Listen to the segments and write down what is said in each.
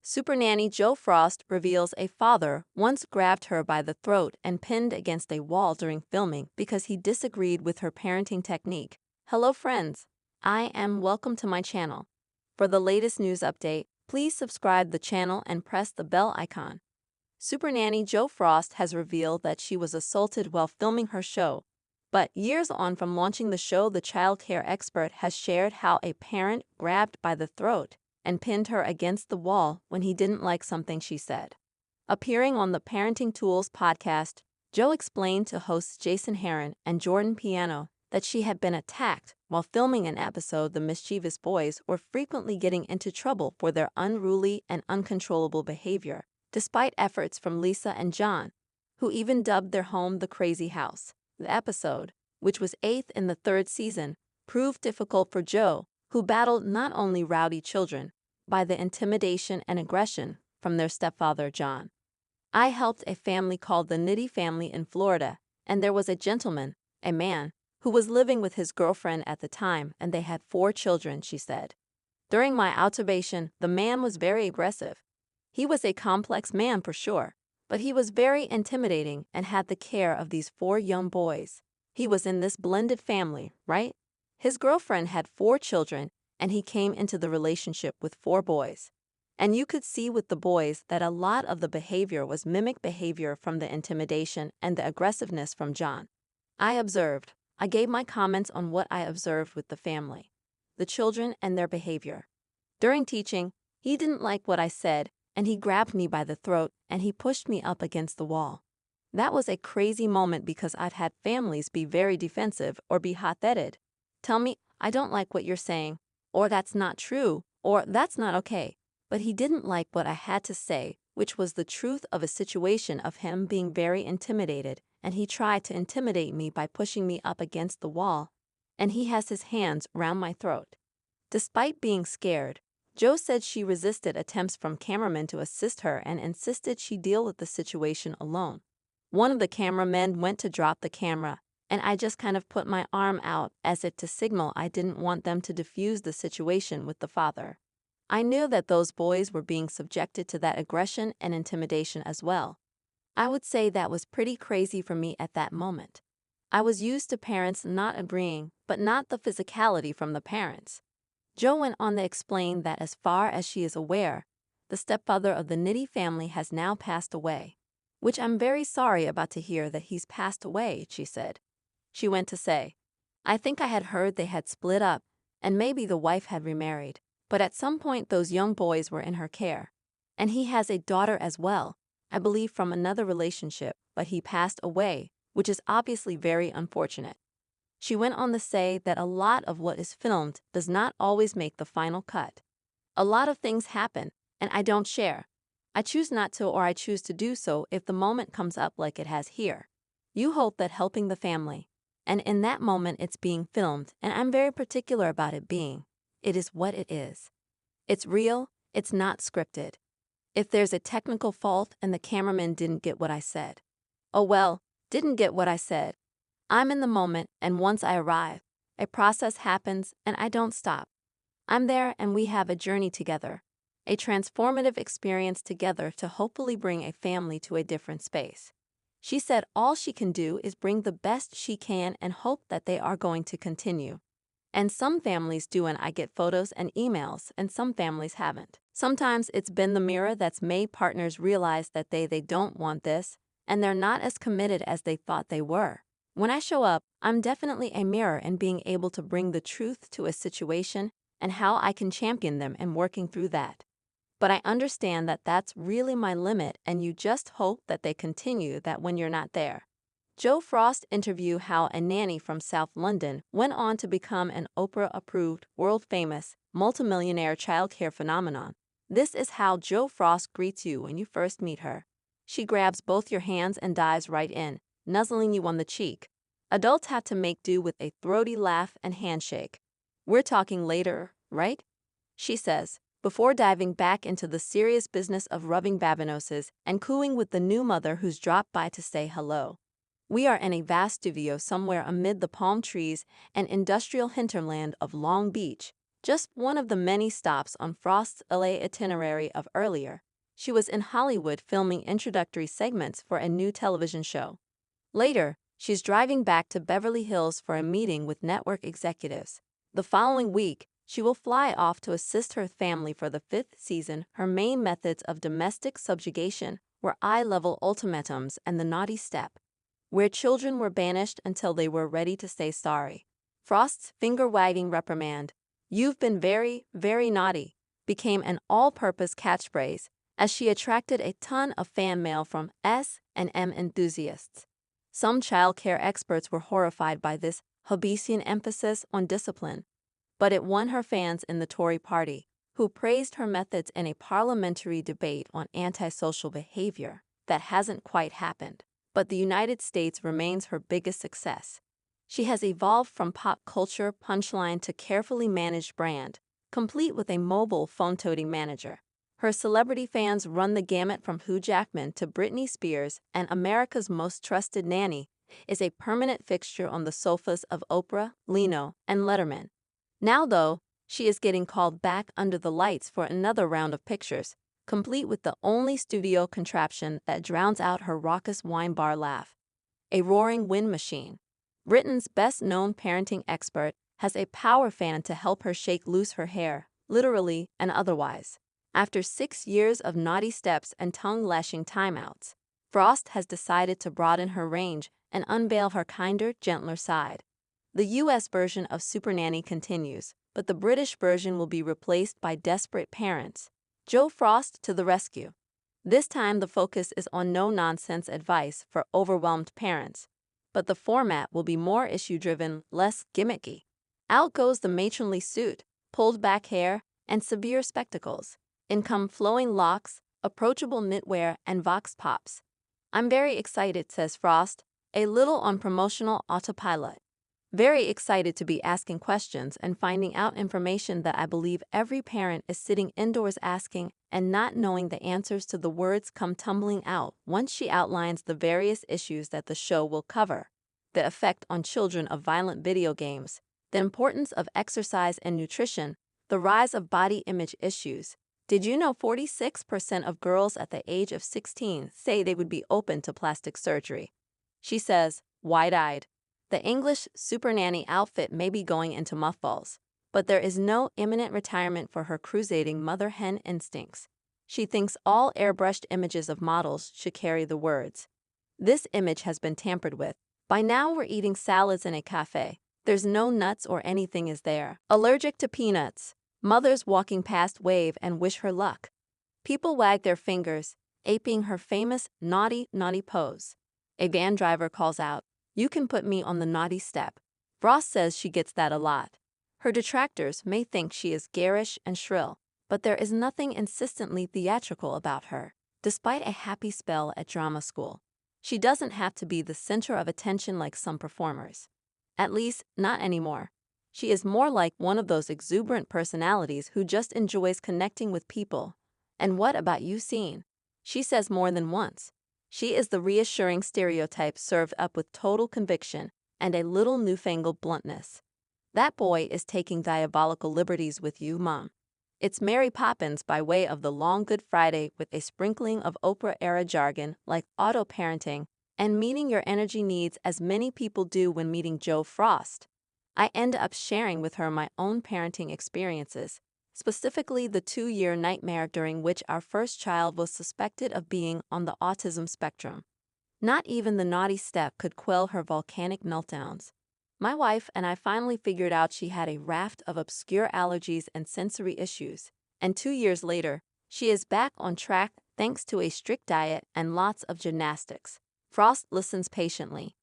Supernanny Jo Frost reveals a father once grabbed her by the throat and pinned against a wall during filming because he disagreed with her parenting technique. Hello friends, welcome to my channel. For the latest news update, please subscribe the channel and press the bell icon. Supernanny Jo Frost has revealed that she was assaulted while filming her show. But years on from launching the show, the child care expert has shared how a parent grabbed by the throat and pinned her against the wall when he didn't like something she said. Appearing on the Parenting Tools podcast, Jo explained to hosts Jason Heron and Jordan Piano that she had been attacked while filming an episode. The mischievous boys were frequently getting into trouble for their unruly and uncontrollable behavior, despite efforts from Lisa and John, who even dubbed their home the Crazy House. The episode, which was 8th in the 3rd season, proved difficult for Jo, who battled not only rowdy children, by the intimidation and aggression from their stepfather John. I helped a family called the Nitty family in Florida, and there was a gentleman, a man, who was living with his girlfriend at the time, and they had 4 children, she said. During my observation, the man was very aggressive. He was a complex man for sure, but he was very intimidating and had the care of these 4 young boys. He was in this blended family, right? His girlfriend had 4 children, and he came into the relationship with 4 boys. And you could see with the boys that a lot of the behavior was mimic behavior from the intimidation and the aggressiveness from John. I gave my comments on what I observed with the family, the children and their behavior. During teaching, he didn't like what I said, and he grabbed me by the throat and he pushed me up against the wall. That was a crazy moment because I've had families be very defensive or be hot-headed. Tell me, I don't like what you're saying, or that's not true, or that's not okay. But he didn't like what I had to say, which was the truth of a situation of him being very intimidated, and he tried to intimidate me by pushing me up against the wall, and he has his hands around my throat. Despite being scared, Jo said she resisted attempts from cameramen to assist her and insisted she deal with the situation alone. One of the cameramen went to drop the camera, and I just kind of put my arm out as if to signal I didn't want them to defuse the situation with the father. I knew that those boys were being subjected to that aggression and intimidation as well. I would say that was pretty crazy for me at that moment. I was used to parents not agreeing, but not the physicality from the parents. Jo went on to explain that as far as she is aware, the stepfather of the Nitty family has now passed away, which I'm very sorry about to hear that he's passed away, she said. She went to say, I think I had heard they had split up, and maybe the wife had remarried, but at some point those young boys were in her care. And he has a daughter as well, I believe from another relationship, but he passed away, which is obviously very unfortunate. She went on to say that a lot of what is filmed does not always make the final cut. A lot of things happen, and I don't share. I choose not to, or I choose to do so if the moment comes up like it has here. You hope that helping the family. And in that moment it's being filmed, and I'm very particular about it being. It is what it is. It's real, it's not scripted. If there's a technical fault and the cameraman didn't get what I said, oh well, didn't get what I said. I'm in the moment, and once I arrive, a process happens and I don't stop. I'm there and we have a journey together, a transformative experience together to hopefully bring a family to a different space. She said all she can do is bring the best she can and hope that they are going to continue. And some families do, and I get photos and emails, and some families haven't. Sometimes it's been the mirror that's made partners realize that they don't want this, and they're not as committed as they thought they were. When I show up, I'm definitely a mirror in being able to bring the truth to a situation and how I can champion them and working through that. But I understand that that's really my limit, and you just hope that they continue that when you're not there. Jo Frost interview how a nanny from South London went on to become an Oprah-approved, world-famous, multimillionaire childcare phenomenon. This is how Jo Frost greets you when you first meet her. She grabs both your hands and dives right in, nuzzling you on the cheek. Adults had to make do with a throaty laugh and handshake. We're talking later, right? She says, before diving back into the serious business of rubbing babinoses and cooing with the new mother who's dropped by to say hello. We are in a vast studio somewhere amid the palm trees and industrial hinterland of Long Beach, Just one of the many stops on Frost's LA itinerary of earlier. She was in Hollywood filming introductory segments for a new television show. Later, she's driving back to Beverly Hills for a meeting with network executives. The following week, she will fly off to assist her family for the 5th season. Her main methods of domestic subjugation were eye-level ultimatums and the naughty step, where children were banished until they were ready to say sorry. Frost's finger-wagging reprimand, "You've been very, very naughty," became an all-purpose catchphrase as she attracted a ton of fan mail from S&M enthusiasts. Some childcare experts were horrified by this Hobbesian emphasis on discipline, but it won her fans in the Tory party, who praised her methods in a parliamentary debate on antisocial behavior that hasn't quite happened. But the United States remains her biggest success. She has evolved from pop culture punchline to carefully managed brand, complete with a mobile phone-toting manager. Her celebrity fans run the gamut from Hugh Jackman to Britney Spears, and America's most trusted nanny is a permanent fixture on the sofas of Oprah, Leno, and Letterman. Now, though, she is getting called back under the lights for another round of pictures, complete with the only studio contraption that drowns out her raucous wine bar laugh: a roaring wind machine. Britain's best-known parenting expert has a power fan to help her shake loose her hair, literally and otherwise. After 6 years of naughty steps and tongue-lashing timeouts, Frost has decided to broaden her range and unveil her kinder, gentler side. The US version of Supernanny continues, but the British version will be replaced by Desperate Parents. Jo Frost to the rescue. This time the focus is on no-nonsense advice for overwhelmed parents, but the format will be more issue-driven, less gimmicky. Out goes the matronly suit, pulled-back hair, and severe spectacles. In come flowing locks, approachable knitwear, and vox pops. "I'm very excited," says Frost, a little on promotional autopilot. "Very excited to be asking questions and finding out information that I believe every parent is sitting indoors asking and not knowing the answers to. The words come tumbling out once she outlines the various issues that the show will cover: the effect on children of violent video games, the importance of exercise and nutrition, the rise of body image issues. Did you know 46% of girls at the age of 16 say they would be open to plastic surgery?" She says, wide-eyed. The English Supernanny outfit may be going into mothballs, but there is no imminent retirement for her crusading mother hen instincts. She thinks all airbrushed images of models should carry the words, "This image has been tampered with. By now we're eating salads in a cafe. There's no nuts or anything is there. Allergic to peanuts." Mothers walking past wave and wish her luck. People wag their fingers, aping her famous naughty, naughty pose. A van driver calls out, "You can put me on the naughty step." Frost says she gets that a lot. Her detractors may think she is garish and shrill, but there is nothing insistently theatrical about her. Despite a happy spell at drama school, she doesn't have to be the center of attention like some performers. At least, not anymore. She is more like one of those exuberant personalities who just enjoys connecting with people. "And what about you, Scene?" she says more than once. She is the reassuring stereotype served up with total conviction and a little newfangled bluntness. "That boy is taking diabolical liberties with you, Mom." It's Mary Poppins by way of the long Good Friday with a sprinkling of Oprah-era jargon like auto-parenting and meeting your energy needs, as many people do when meeting Jo Frost. I end up sharing with her my own parenting experiences, specifically the 2-year nightmare during which our first child was suspected of being on the autism spectrum. Not even the naughty step could quell her volcanic meltdowns. My wife and I finally figured out she had a raft of obscure allergies and sensory issues, and 2 years later, she is back on track thanks to a strict diet and lots of gymnastics. Frost listens patiently.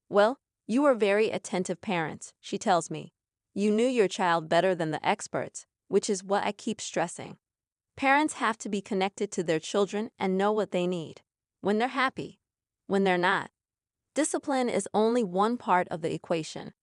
"Well, you were very attentive parents," she tells me. "You knew your child better than the experts, which is what I keep stressing. Parents have to be connected to their children and know what they need. When they're happy. When they're not. Discipline is only one part of the equation.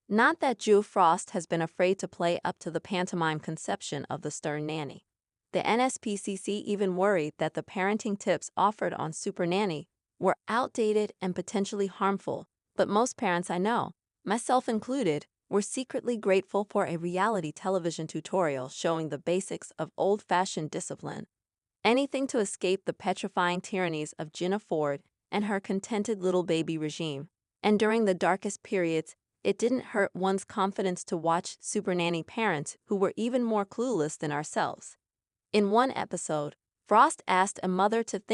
Not that Jo Frost has been afraid to play up to the pantomime conception of the stern nanny. The NSPCC even worried that the parenting tips offered on Supernanny were outdated and potentially harmful, but most parents I know, myself included, We're secretly grateful for a reality television tutorial showing the basics of old-fashioned discipline. Anything to escape the petrifying tyrannies of Jenna Ford and her contented little baby regime. And during the darkest periods, it didn't hurt one's confidence to watch Supernanny parents who were even more clueless than ourselves. In one episode, Frost asked a mother to think